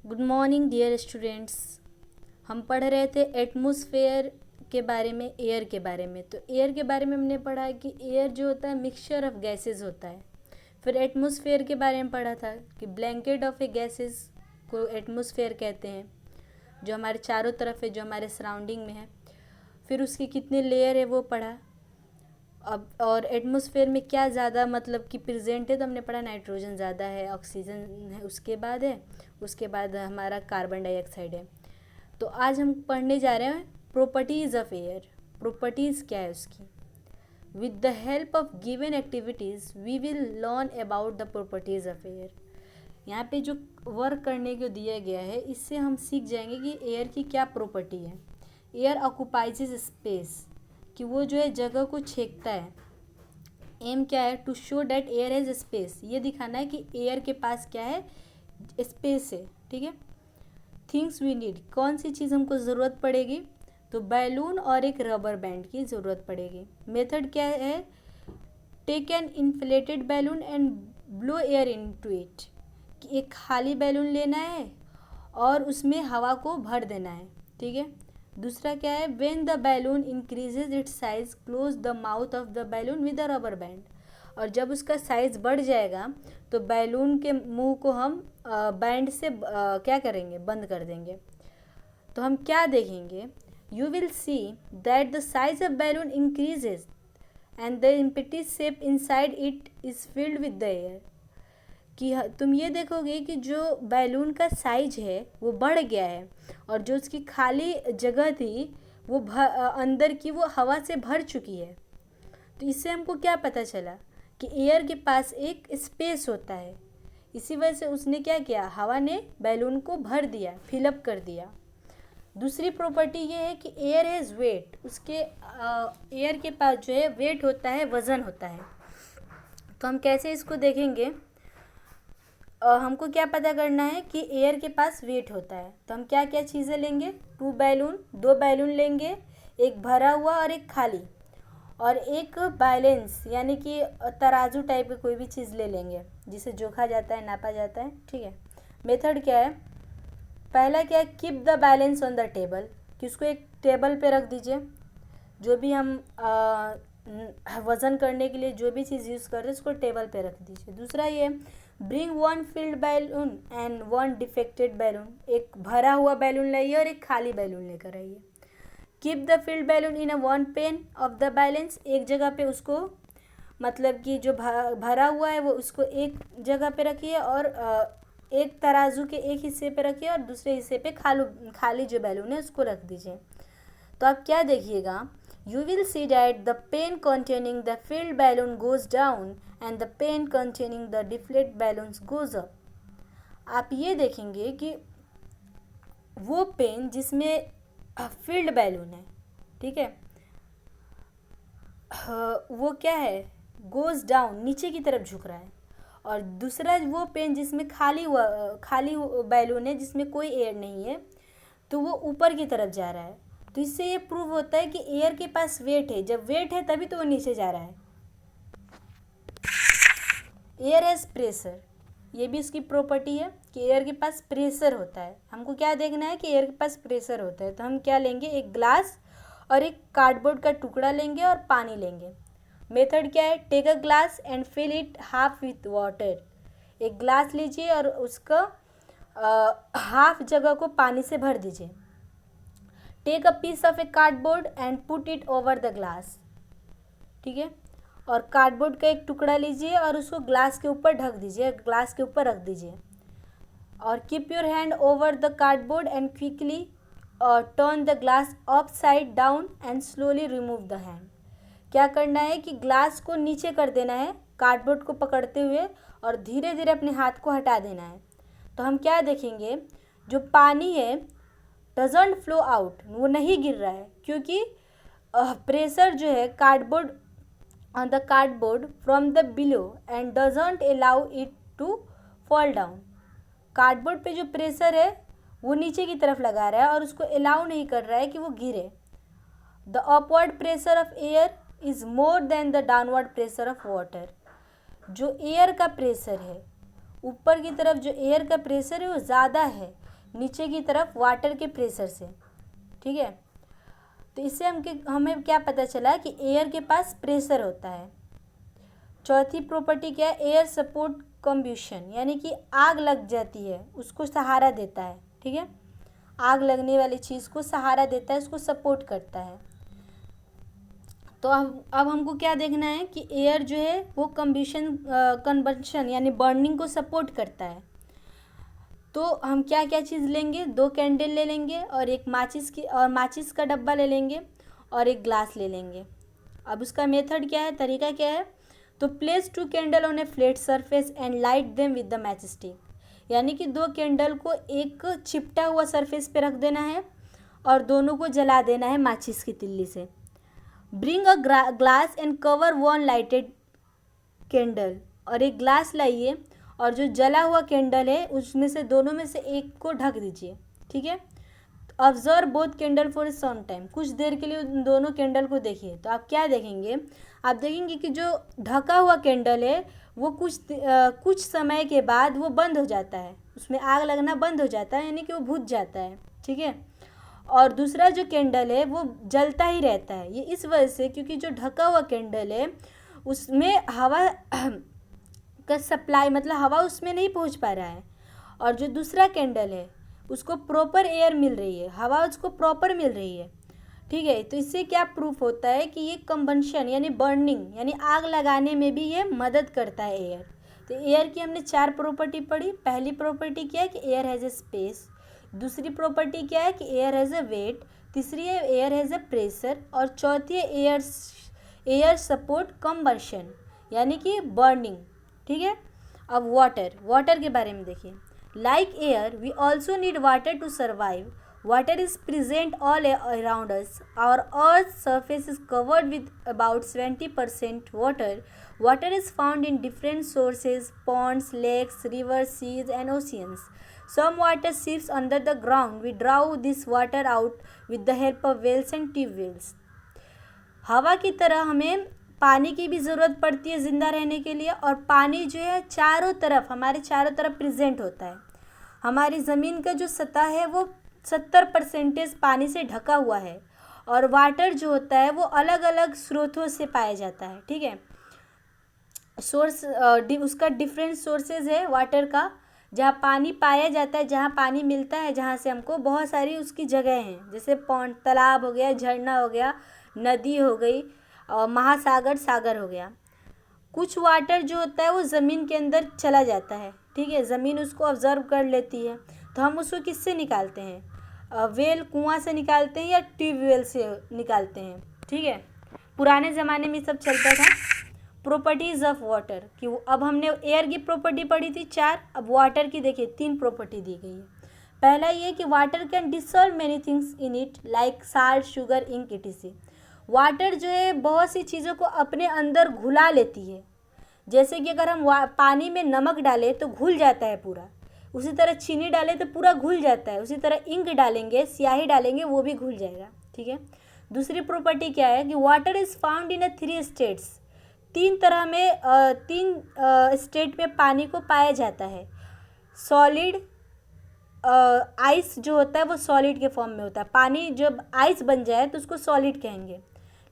Good morning dear students. हम पढ़ रहे थे एटमॉस्फेयर के बारे में, एयर के बारे में। तो एयर के बारे में हमने पढ़ा कि एयर जो होता है मिक्सचर ऑफ गैसेस होता है। फिर एटमॉस्फेयर के बारे में पढ़ा था कि ब्लैंकेट ऑफ ए गैसेस को एटमॉस्फेयर कहते हैं, जो हमारे चारों तरफ है, जो हमारे सराउंडिंग में है। फिर उसके कितने लेयर है वो पढ़ा। अब और एटमॉस्फेयर में क्या ज़्यादा मतलब कि प्रेजेंट है, तो हमने पढ़ा नाइट्रोजन ज़्यादा है, ऑक्सीजन है, उसके बाद हमारा कार्बन डाइऑक्साइड है। तो आज हम पढ़ने जा रहे हैं प्रॉपर्टीज़ ऑफ एयर। प्रॉपर्टीज़ क्या है उसकी। With the help of given activities we will learn about the properties of air. यहाँ पे जो वर्क करने को दिया गया है, इससे हम सीख जाएंगे कि एयर की क्या प्रॉपर्टी है। एयर ऑक्युपाइज स्पेस, कि वो जो है जगह को छेकता है। एम क्या है, to show that air has space, ये दिखाना है कि एयर के पास क्या है, स्पेस है। ठीक है। थिंग्स वी नीड, कौन सी चीज़ हमको ज़रूरत पड़ेगी, तो बैलून और एक रबर बैंड की ज़रूरत पड़ेगी। मेथड क्या है, take an inflated balloon and blow air into it, कि एक खाली बैलून लेना है और उसमें हवा को भर देना है। ठीक है। दूसरा क्या है, when the balloon increases it's size close the mouth of the balloon with a rubber band, और जब उसका साइज़ बढ़ जाएगा तो बैलून के मुंह को हम बैंड से क्या करेंगे, बंद कर देंगे। तो हम क्या देखेंगे, you will see that the size of balloon increases and the empty shape inside it is filled with the air, कि तुम ये देखोगे कि जो बैलून का साइज है वो बढ़ गया है, और जो उसकी खाली जगह थी वो अंदर की वो हवा से भर चुकी है। तो इससे हमको क्या पता चला कि एयर के पास एक स्पेस होता है। इसी वजह से उसने क्या किया, हवा ने बैलून को भर दिया, फिलअप कर दिया। दूसरी प्रॉपर्टी ये है कि एयर हैज़ वेट, उसके एयर के पास जो है वेट होता है, वज़न होता है। तो हम कैसे इसको देखेंगे, हमको क्या पता करना है कि एयर के पास वेट होता है। तो हम क्या क्या चीज़ें लेंगे, दो बैलून लेंगे, एक भरा हुआ और एक खाली, और एक बैलेंस यानी कि तराजू टाइप की कोई भी चीज़ ले लेंगे जिसे जोखा जाता है, नापा जाता है। ठीक है। मेथड क्या है, पहला क्या है, keep the balance on the table, कि उसको एक टेबल पे रख दीजिए। जो भी हम वज़न करने के लिए जो भी चीज़ यूज़ कर रहे हैं उसको टेबल पे रख दीजिए। दूसरा ये, bring one field balloon and one defected balloon, एक भरा हुआ बैलून लाइए और एक खाली बैलून लेकर आइए। Keep the filled balloon in a one pain of the balance, एक जगह पे उसको मतलब कि जो भरा हुआ है वो उसको एक जगह पे रखिए, और एक तराजू के एक हिस्से पे रखिए और दूसरे हिस्से पे खाली जो बैलून है उसको रख दीजिए। तो आप क्या देखिएगा, you will see that the pan containing the filled balloon goes down and the pan containing the deflate balloons goes up. आप ये देखेंगे कि वो पेन जिसमें फील्ड बैलून है, ठीक है, वो क्या है, गोज डाउन, नीचे की तरफ झुक रहा है। और दूसरा वो पेन जिसमें खाली बैलून है, जिसमें कोई एयर नहीं है, तो वो ऊपर की तरफ जा रहा है। तो इससे ये प्रूव होता है कि एयर के पास वेट है। जब वेट है तभी तो वो नीचे जा रहा है। एयर हैज़ प्रेशर, ये भी इसकी प्रॉपर्टी है कि एयर के पास प्रेशर होता है। हमको क्या देखना है कि एयर के पास प्रेशर होता है। तो हम क्या लेंगे, एक ग्लास और एक कार्डबोर्ड का टुकड़ा लेंगे और पानी लेंगे। मेथड क्या है, take a glass and fill it half with water, एक ग्लास लीजिए और उसका हाफ जगह को पानी से भर दीजिए। Take a piece of a cardboard and put it over the glass, ठीक है, और कार्डबोर्ड का एक टुकड़ा लीजिए और उसको ग्लास के ऊपर ढक दीजिए, ग्लास के ऊपर रख दीजिए। और keep your hand over the cardboard and quickly turn the glass up side down and slowly remove the hand. क्या करना है कि ग्लास को नीचे कर देना है कार्डबोर्ड को पकड़ते हुए, और धीरे धीरे अपने हाथ को हटा देना है। तो हम क्या देखेंगे, जो पानी है डजंट फ्लो आउट, वो नहीं गिर रहा है, क्योंकि प्रेशर जो है cardboard on the cardboard from the below and doesn't allow it to fall down। Cardboard पे जो प्रेशर है वो नीचे की तरफ लगा रहा है और उसको अलाउ नहीं कर रहा है कि वो गिरे। The upward pressure of air is more than the downward pressure of water, जो एयर का प्रेशर है, ऊपर की तरफ जो एयर का प्रेशर है वो ज़्यादा है, नीचे की तरफ वाटर के प्रेशर से, ठीक है। तो इससे हमें क्या पता चला कि एयर के पास प्रेशर होता है। चौथी प्रॉपर्टी क्या है, एयर सपोर्ट कम्ब्यूशन, यानी कि आग लग जाती है उसको सहारा देता है, ठीक है। आग लगने वाली चीज़ को सहारा देता है, उसको सपोर्ट करता है। तो अब हमको क्या देखना है कि एयर जो है वो कन्बंशन यानी बर्निंग को सपोर्ट करता है। तो हम क्या क्या चीज़ लेंगे, 2 कैंडल ले लेंगे और एक माचिस का डब्बा ले लेंगे और एक ग्लास ले लेंगे। अब उसका मेथड क्या है, तरीका क्या है, तो place 2 candle on A flat surface and light them with the match stick, यानी कि 2 कैंडल को एक चिपटा हुआ सरफेस पे रख देना है और दोनों को जला देना है माचिस की तिल्ली से। Bring a glass and cover 1 lighted candle, और एक ग्लास लाइए और जो जला हुआ कैंडल है उसमें से दोनों में से एक को ढक दीजिए, ठीक है। Observe both candle for some time, कुछ देर के लिए उन दोनों कैंडल को देखिए। तो आप क्या देखेंगे, आप देखेंगे कि जो ढका हुआ कैंडल है वो कुछ समय के बाद वो बंद हो जाता है, उसमें आग लगना बंद हो जाता है, यानी कि वो बुझ जाता है, ठीक है। और दूसरा जो कैंडल है वो जलता ही रहता है। ये इस वजह से क्योंकि जो ढका हुआ कैंडल है उसमें हवा का सप्लाई, मतलब हवा उसमें नहीं पहुंच पा रहा है, और जो दूसरा कैंडल है उसको प्रॉपर एयर मिल रही है, हवा उसको प्रॉपर मिल रही है, ठीक है। तो इससे क्या प्रूफ होता है कि ये कंबंशन यानी बर्निंग यानी आग लगाने में भी ये मदद करता है एयर। तो एयर की हमने 4 प्रॉपर्टी पढ़ी। पहली प्रॉपर्टी क्या है कि एयर हैज़ ए स्पेस, दूसरी प्रॉपर्टी क्या है कि एयर हैज़ ए वेट, तीसरी है एयर हैज़ ए प्रेशर, और चौथी है एयर सपोर्ट कंबंशन यानी कि बर्निंग, ठीक है। अब वाटर के बारे में देखिए। Like air we also need water to survive. Water is present all around us. Our earth surface is covered with about 70% water. Water is found in different sources: ponds, lakes, rivers, seas, and oceans. Some water seeps under the ground. We draw this water out with the help of wells and tube wells. हवा की तरह हमें पानी की भी ज़रूरत पड़ती है ज़िंदा रहने के लिए, और पानी जो है हमारे चारों तरफ प्रेजेंट होता है। हमारी ज़मीन का जो सतह है वो 70% पानी से ढका हुआ है, और वाटर जो होता है वो अलग अलग स्रोतों से पाया जाता है, ठीक है। उसका डिफरेंट सोर्सेज है वाटर का, जहाँ पानी पाया जाता है, जहाँ पानी मिलता है, जहाँ से हमको बहुत सारी उसकी जगह हैं, जैसे पौंड, तालाब हो गया, झरना हो गया, नदी हो गई, और महासागर, सागर हो गया। कुछ वाटर जो होता है वो ज़मीन के अंदर चला जाता है, ठीक है, ज़मीन उसको ऑब्जर्व कर लेती है। तो हम उसको किससे निकालते हैं, वेल, कुआं से निकालते हैं या ट्यूबवेल से निकालते हैं, ठीक है। पुराने ज़माने में सब चलता था। प्रॉपर्टीज़ ऑफ वाटर कि अब हमने एयर की प्रॉपर्टी पढ़ी थी 4, अब वाटर की देखिए 3 प्रॉपर्टी दी गई है। पहला ये कि water can dissolve many things in it like salt, sugar, ink, etc. Water जो है बहुत सी चीज़ों को अपने अंदर घुला लेती है। जैसे कि अगर हम पानी में नमक डालें तो घुल जाता है पूरा, उसी तरह चीनी डालें तो पूरा घुल जाता है, उसी तरह इंक डालेंगे, स्याही डालेंगे, वो भी घुल जाएगा, ठीक है। दूसरी प्रॉपर्टी क्या है कि water is found in 3 states. 3 तरह में 3 स्टेट में पानी को पाया जाता है। सॉलिड, आइस जो होता है वो सॉलिड के फॉर्म में होता है, पानी जब आइस बन जाए तो उसको सॉलिड कहेंगे।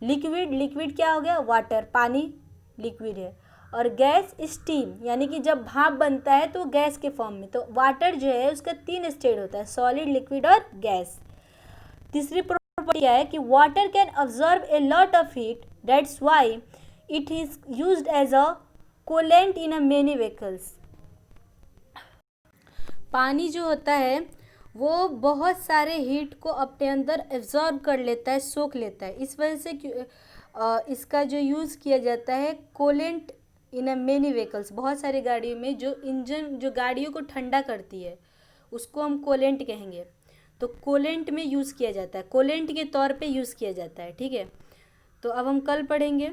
लिक्विड क्या हो गया, वाटर, पानी लिक्विड है। और गैस, स्टीम, यानी कि जब भाप बनता है तो गैस के फॉर्म में। तो वाटर जो है उसका 3 स्टेट होता है, सॉलिड, लिक्विड और गैस। तीसरी प्रॉपर्टी क्या है कि water can absorb a lot of heat, that's why it is used as a coolant in many vehicles. पानी जो होता है वो बहुत सारे हीट को अपने अंदर एब्जॉर्ब कर लेता है, सोख लेता है। इस वजह से इसका जो यूज़ किया जाता है कोलेंट इन अ मेनी व्हीकल्स, बहुत सारी गाड़ियों में जो इंजन जो गाड़ियों को ठंडा करती है उसको हम कोलेंट कहेंगे। तो कोलेंट में यूज़ किया जाता है, कोलेंट के तौर पे यूज़ किया जाता है, ठीक है। तो अब हम कल पढ़ेंगे।